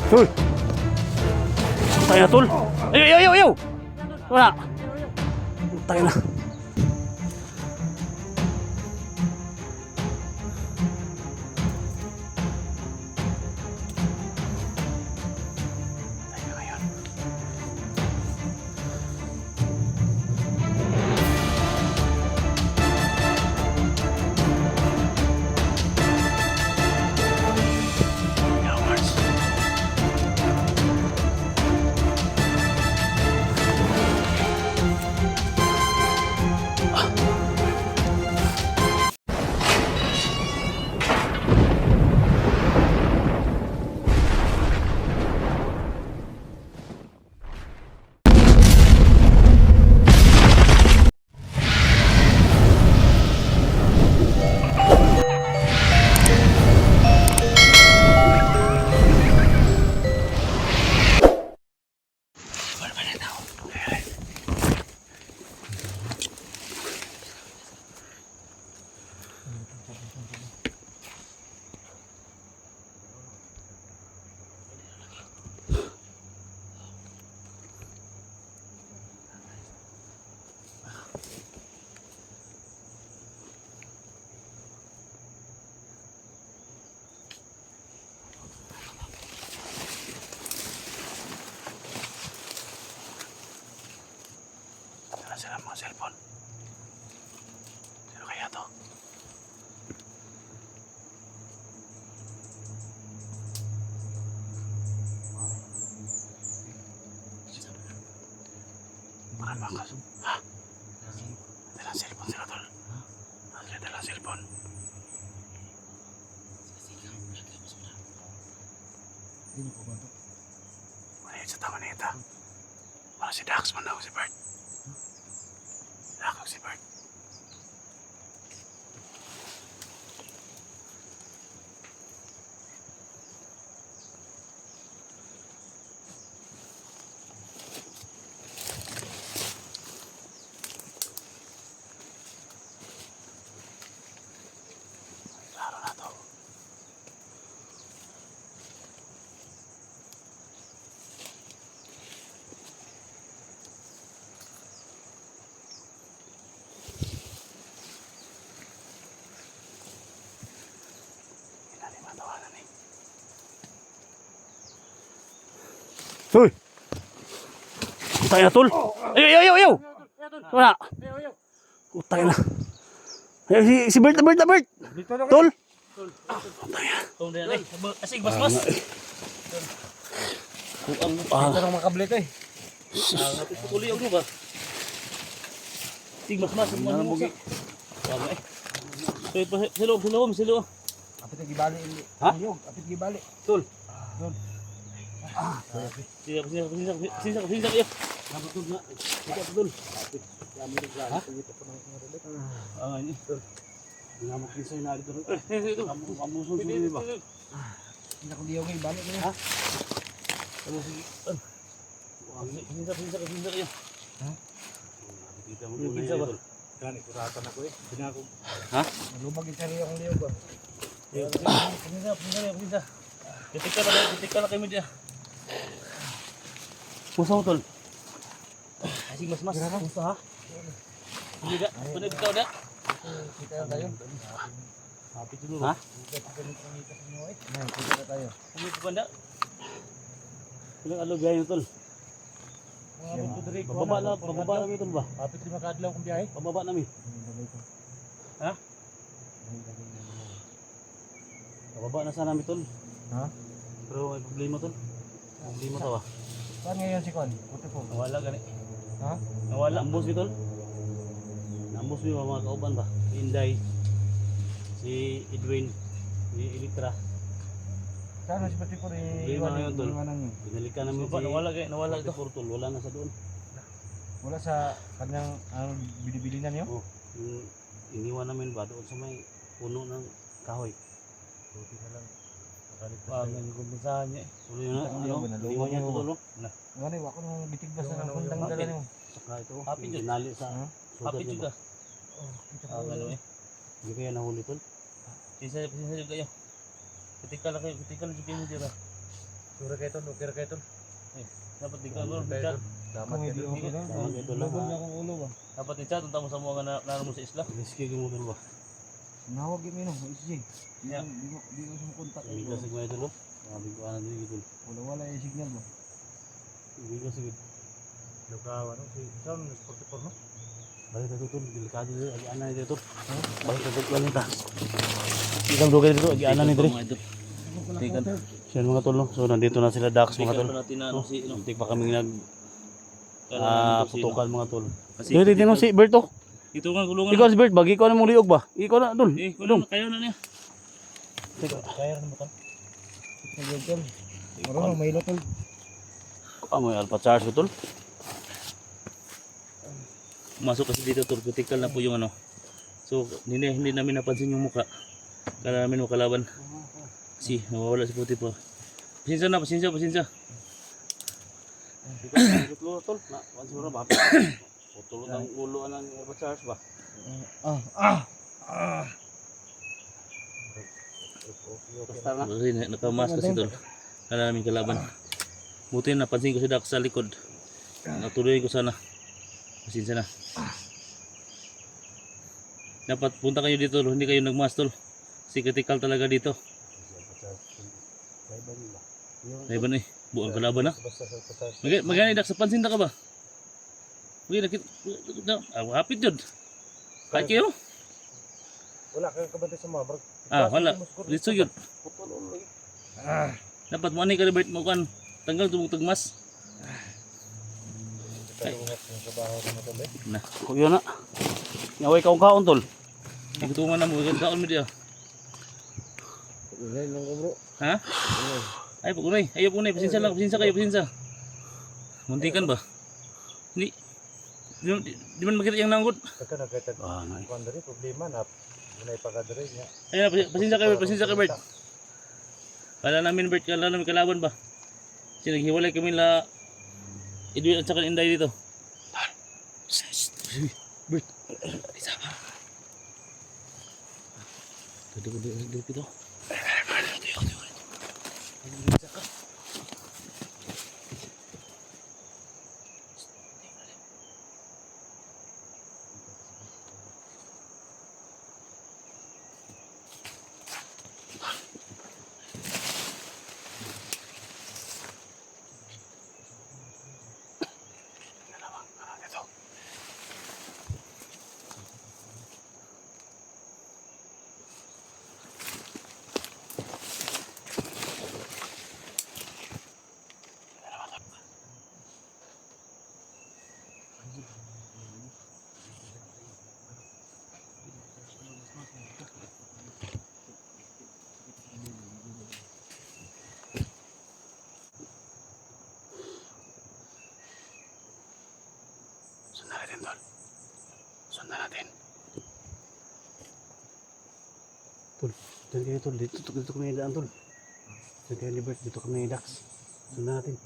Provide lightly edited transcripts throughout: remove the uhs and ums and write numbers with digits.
Uy! Tayo na, tol! Ayaw! Wala! Tayo na. Sila mga cellphone. Sino kaya to? Parang bakas. Ha? Dalang cellphone sila, tol. Sila dalang cellphone. Sino po ba ito? Wala yun sa tawa na ito. Wala si Dax man daw si Bert. Ako si Bert. Klaro na to. Uy! Tayo na, tol! Ayaw! Wala! Tayo na. Si Bert! Tol! Tol na. Asig bas. Ito ng makablit eh. Napipukuli ang ba? Sig mas. Bugi. Tama eh. Silo. Apit ang gibali. Ha? Apit gibali. Tol. Doon. Siya kayo. Napatod na. Siya tol. Ha? Ini. Dinamok din sa'yo na dito. Amuson sa'yo ba? Hindi ko diyaw ngayon. Balik na. Ha? Sinsa kayo. Ha? Kita mo kung na ba? Gani, kuratan ako eh. Binako. Ha? Malumag yung sarili akong liyaw ba? Sinsa. Ketika na kayo mo dyan. Pusa mo tol. Asing mas. Pusa ha? Hindi ka? Punag ikaw na? Kita na tayo. Hapit dulu. Ha? Kita na tayo. Kumit ko na. Ilang alo biyahe tol? Pababa na tol ba? Hapit 5 kadlaw kong biyahe. Pababa namin. Ha? Pababa na sana namin tol. Ha? Pero may problema tol. Problema to ba? Saan ngayon si Kon? Puti po. Nawala gani. Ha? Nawala ang boss tol. Ang boss mo mga kauban ba? Si Inday, si Edwin, si Elitra. Saan si Puti po Problema ngayon tol. iwanan niyo? Binalikan namin si nawala ito tol. Wala na sa doon. Wala sa kanyang binibilinan niyo? Oh, iniwan namin ba doon sa may puno ng kahoy. Buti na lang. Ang kumpisahan niya eh. Tuloy na, iniwan niya tulo. Ngani, wako nung bitigbas na ng kundang dala niyo. Saka ito, Happy Jude. binali sa sugat Happy niya Jude ba? Oh, kita po. Ano eh. Hindi kaya nahuli tol. Pinsa kayo. Ketika lang kayo mo dito. Sure kayo tol, okay kayo tol. Dapat di ka tol, chat. Kung hindi okay na, lubon niya akong ulo ba. Dapat ni chat unta mo sa mga na mo sa isla. Riski mo tol ba? Nawag yung ino, SJ. Yeah. Di mo sa kontak. Bigas sa mga tol. Sabi ko ana dili tol. Wala yung signal ba. Bigas sa gid. Lukaw ano si Son 44 no? Balik ka tol, delikado dito, agi ana dito tol. Balik ka tol nita. Ikang dugay dito, agi ana ni diri. Tikan. Siya mga tol no. So nandito na sila Dax mga tol. Muntik pa kaming nag putukan mga tol. Dito dito si Berto. Ito nga gulungan. Ikaw si Bert, bagi ko na mong liog ba? Ikaw na tol. Kulong kayo na niya. Kaya rin mo tol. Tol. Marunong may tol. Amo alpha charge ko tol. Masok kasi dito tol, critical na po yung ano. So hindi namin napansin yung muka. Kala namin makalaban. Kasi nawawala si puti po. Pasensya na, pasensya. Tol, tol. Na, siguro ba? Putol ang ulo ng alpha charge ba? Basta na. Kasi nakamas kasi tol. Kala namin kalaban. Buti napansin ko si Dax sa likod. Natuloy ko sana. Pasensya na. Dapat punta kayo dito, tol. Hindi kayo nagmas tol. Kasi critical talaga dito. Laban eh. Buang kalaban na. Magani Dax, sa pansin na ka ba? Magani nakita. Hapit yun. Kahit kayo? Wala kang kabantay sa mga bro. Wala. Dito yun. Dapat mo ani ka Bert mo kan. Tanggal tumutog mas. Na. Kuya na. Ngaway kaong kaon tol. Igutungan na mo kaon mo dia. Ulay lang ko bro. Ha? Ay pugunay. Ayo pugunay. Pasensya lang. Pasensya kayo. Pasensya. Muntikan ba? Di man makita yung nanggut. Kaka nagkatag. Nay. Kandari problema na. Munay pagkadari niya. Ayun na. Pasensya kayo. Pasensya kayo Bert. Kala namin Bert. Kala namin kalaban ba? Kasi naghiwalay kami la Edwin at saka Inday dito. Bert. Isa pa. Dito. Sundan natin. Tol, dito kayo tol. Dito kami daan tol. Dito kayo Bert, dito kami Dax. Sundan natin.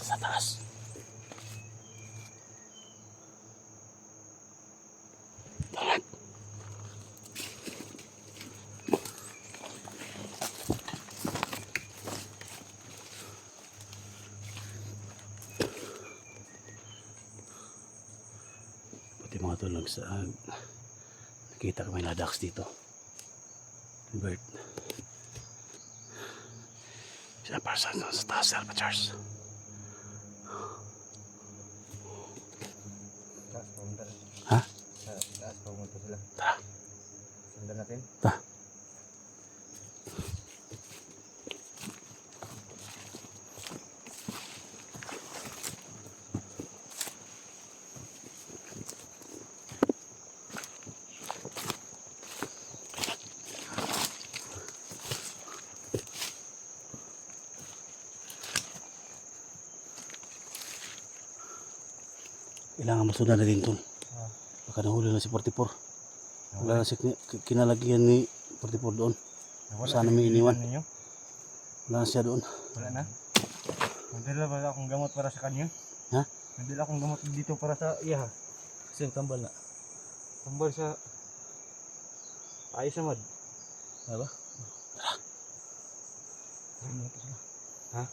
Sa taas. Pati mga tol nakita kami na Dax dito. Bert. Siya para sa taas Alpha Charles. Ha? Taas pumunta sila. Tara. Sundan natin. Kailangan masundan natin tol. Ah. Baka nahuli na si 44. Wala na si kinalagyan ni 44 doon. Sana may iniwan. Ninyo? Wala na siya doon. Wala na. Nandila ba akong gamot para sa kanya? Ha? Nandila akong gamot dito para sa iya. Kasi tambal na. Tambal sa ayos naman. Diba? Ha?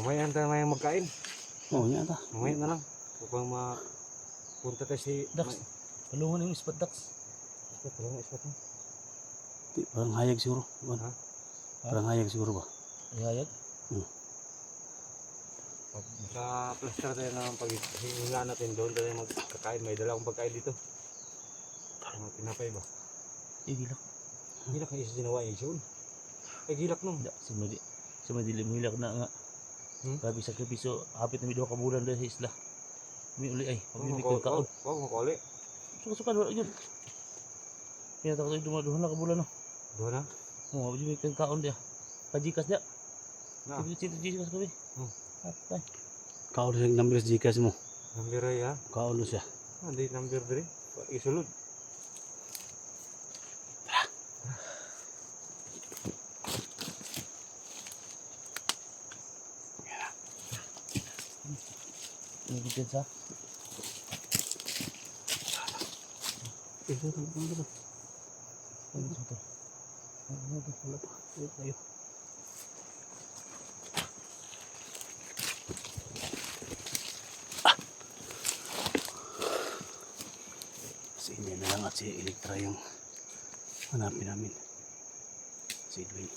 Mamaya tayo may magkain. Oo, yan ta. Mamaya na lang. Upang mapunta tayo si Dax. Palungan yung spot Dax. Ispat mo. Parang hayag siguro. Ha? Parang hayag siguro ba? Ihayag. Pag sa plaster tayo ng paghihinga natin doon tayo magkakain. May dala akong pagkain dito. Mga tinapay ba? Gilak. Gilak na isa ginawa yung isun. Ay gilak nung. Sa madilim hilak na nga. Grabe sakripisyo. Hapit na may 2 ka bulan dahil sa isla. May uli ay. Pag-ibig ka kaon. Huwag makuli. Suka-suka wala yun. Pinatakot ay dumaduhan na ka bulan no. Doon na? Oo, pag-ibig ka kaon dia. Kajikas dia. Na. Sinto jikas kami. Atay. Kaon siya ng number sa Gcash mo. Number ay ha? Kaon siya. Hindi number diri. Isulod. Nagigit sa. Ito, ito. Wala pa. Wait tayo. Si Inday na lang at si Electra yung hanapin namin. Si Edwin.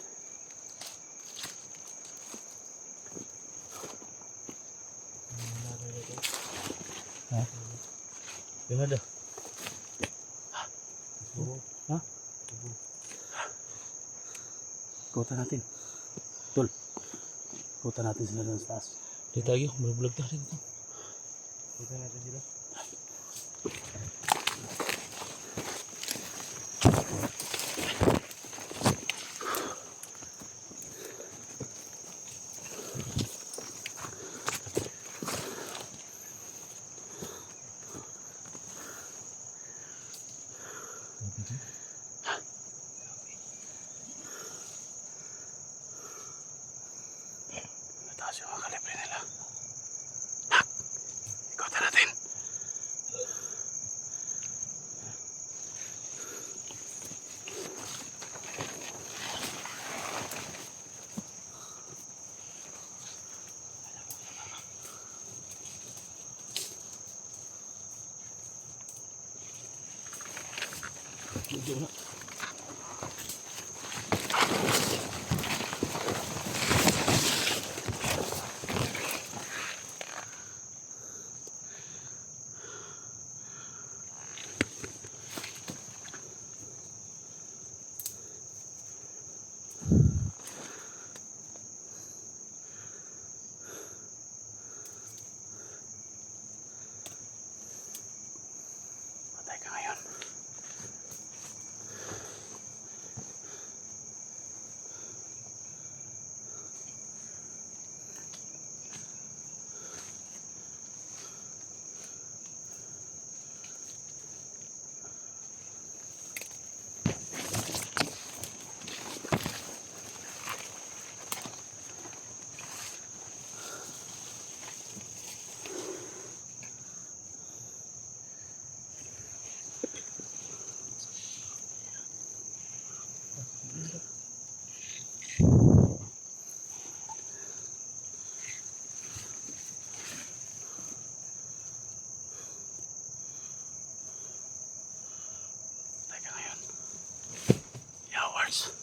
Ha? Yung ada. Ha? Kuta natin. Tol. Kuta natin sila doon sa taas. Di tayo. Bulag tayo dito. Ito natin sila. Nataas yung mga kalibre nila. Hak! Kuta natin. Medyo na. Patay ka ngayon. Patay ka ngayon. Yawards.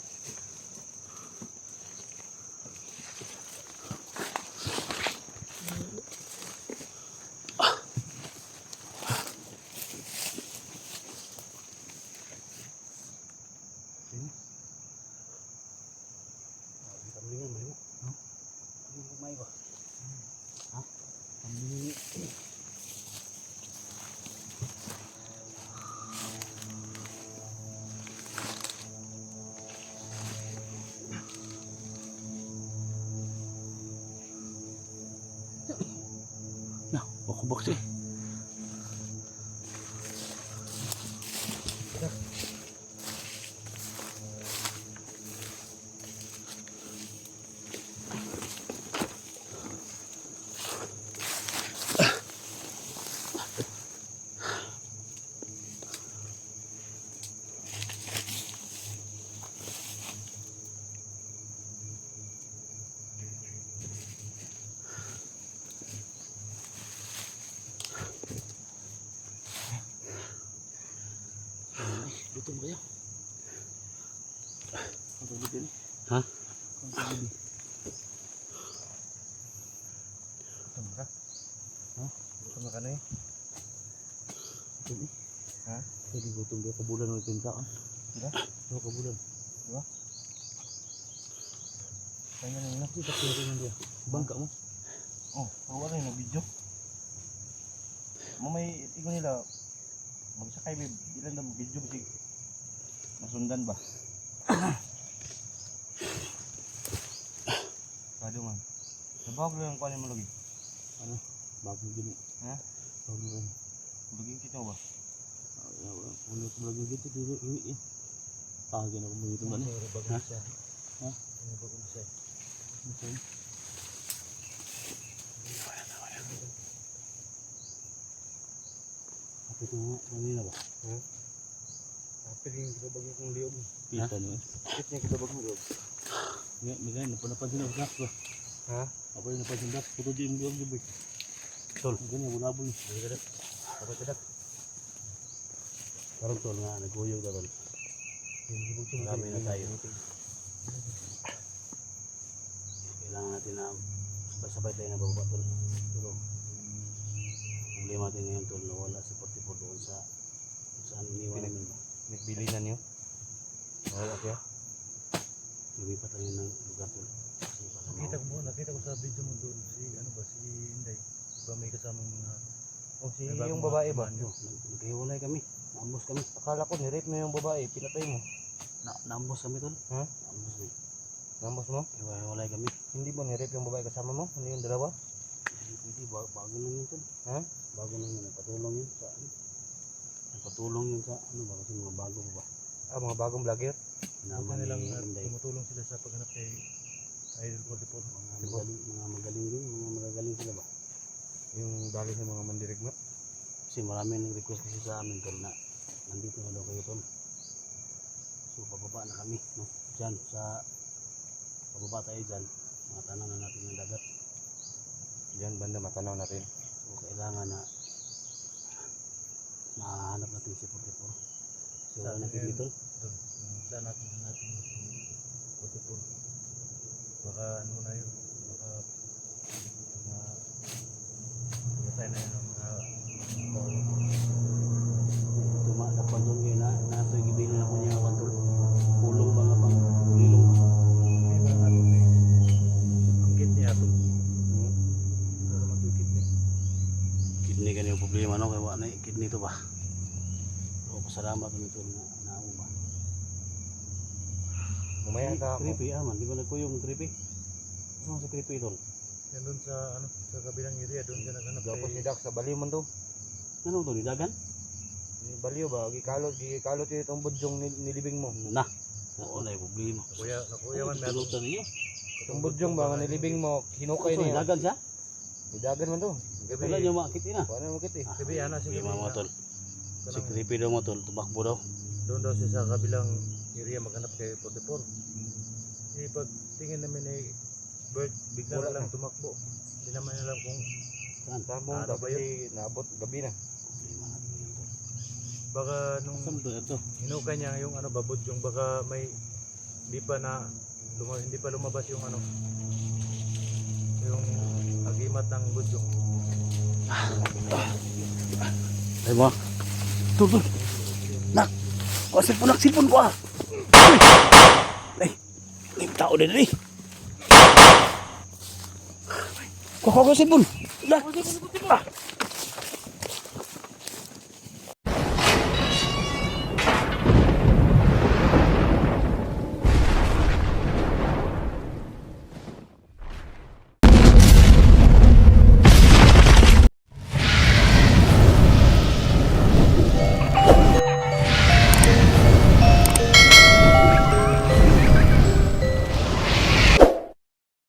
Kambingan, mahimo. May ba? Ha? Kambingan. Box eh. Gutom kayo. Ang tubig din. Ha? Ang tubig. Gutom ka? Gutom ka na eh. Gutom eh. Ha? Pwede gutom dia kabulan ng tintaan. Diba? Oo, kabulan. Diba? Kanya na yun. Kasi sakto natin dia. Bangka mo. Oh, wala yung video. Mamay, ikaw nila, magsakay, babe. Ilan na video kasi masundan ba? Kado man. Sabag lang kunin mo lagi. Ano? Bagong gini. Ha? Bagong gini. Baging kita ba? Ano ko lagi dito dito iwi eh. Gina ko mo dito man eh. Ha? Ha? Ano bagong isa? Okay. Apa itu kanina ba? Ha? Tapi rin kita bagay kong liyog. Pita niyo eh. Kapit niya kita bagong liyog. Nga, napansin ako dak ba? Ha? Apa yung napansin dak? Puto di mo yung gibay. Tol, ganyan, bulabol. Apa tidak? Karon tol nga naguyog na tol. Marami na tayo. Kailangan natin na sabay-sabay tayo na bababa tol. Pero problema natin ngayon tol, nawala si 44 doon sa saan iniwan namin ba. Nagbili na niyo? Oo, okay. Lumipat tayo ng lugar tol. Nakita ko sa video mo doon si ano ba si Inday. Ba may kasamang mga Oh, si yung babae ba? Naghiwalay kami. Naambos kami. Akala ko ni-rape mo yung babae, pinatay mo. Naambos kami tol. Ha? Naambos kami. Nambos mo? Hiwalay kami. Hindi mo ni-rape yung babae kasama mo? Ano yung dalawa? Hindi, bago lang yun tol. Ha? Bago lang yun. Nagpatulong yun sa ano. Nagpatulong yun sa ano ba kasi mga bago pa ba. Ah, mga bagong vlogger? Naman ni Inday. tumutulong sila sa paghanap kay Idol 44. Mga magaling din. Mga magagaling sila ba. Yung dali sa mga mandirigma? Kasi marami nag-request kasi sa amin tol na nandito na daw kayo tol. So pababa na kami no. Diyan sa pababa tayo dyan. Mga tanong na natin yung dagat. Diyan banda matanaw natin. So kailangan na mahanap natin si 44. So Saan natin yun? dito. Saan natin si 44? Baka ano na yun? Baka patay na yun ang mga Tumakpan doon kayo na nato'y gibilin ako niya ako tol. Pulong ba nga bang pulilong. may mga ano eh. Ang kidney ato. Pero magkikit eh. Kidney ka yung problema no. Kaya wala na kidney to ba. So pasalamat kami tol na naamo ba. Mamaya ka ako. Creepy man. Di ba nagkuyong creepy? Ano sa creepy tol? Yan doon sa ano sa kabilang area doon siya naghanap Gapos ni kay Dax sa baliw man to. Ano to? Nidagan? Ni baliw ba? Gikalot yung itong budyong nilibing mo. Na. Wala yung problema. Nakuya man meron. Tulutan niyo. Itong budyong ba nga nilibing mo, hinukay So, niya. nidagan siya? Nidagan man to. Wala niyo makakit na. Paano mo kit eh? Gabi ana Sige sige mga tol. Si creepy daw mo tol. Tumakbo daw. doon daw siya sa kabilang area maghanap kay 44. Eh pag tingin namin ay bird bigla Wala na lang na. tumakbo. Hindi naman alam kung Saan? Tamo Ano daw ba kasi naabot gabi na. Problema natin yun tol. baka nung Saan to? Ito. hinukay niya yung ano babod yung baka may hindi pa lumabas yung ano yung agimat ng budyong. Ay mo. Tol tol. Nak. Kuha sipon ko ah. Ay. May tao din eh. Kuha sipon. Nak.